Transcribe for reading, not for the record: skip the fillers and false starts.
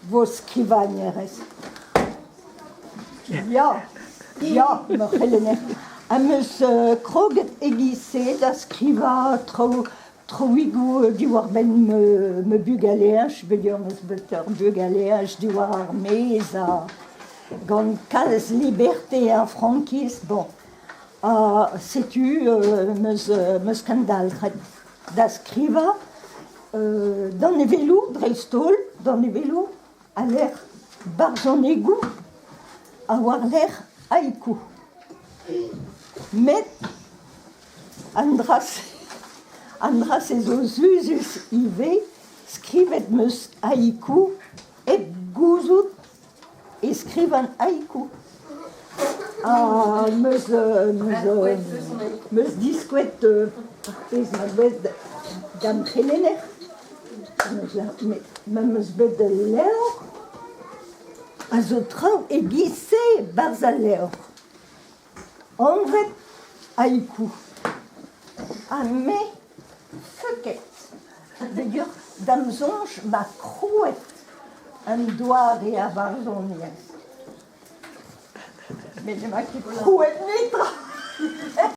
vos skrivanieres. Ja, ma Helene. Ames kroget egise da skriva troigo diwar ben me bugaleaj, bedur meus beter bugaleaj diwar ar mez a gant kalz liberté a frankis, bon. Setu meus kandalret da skriva dan evelou dreistol, dan evelou a l'air barzonegou a war l'air haïku. Met andras ezo zuzus ive skrivet meus haïku et gouzout e skrivan haïku. Meus diskouet partez ma bet d'am Helener. Meus bet de leur a zo traoù e gise barz a leur. Anvet haïku. A me feuket. D'ailleurs, d'am zonj ma crouet an doar e a barzoniez. Mais je m'acquitte crouet netra.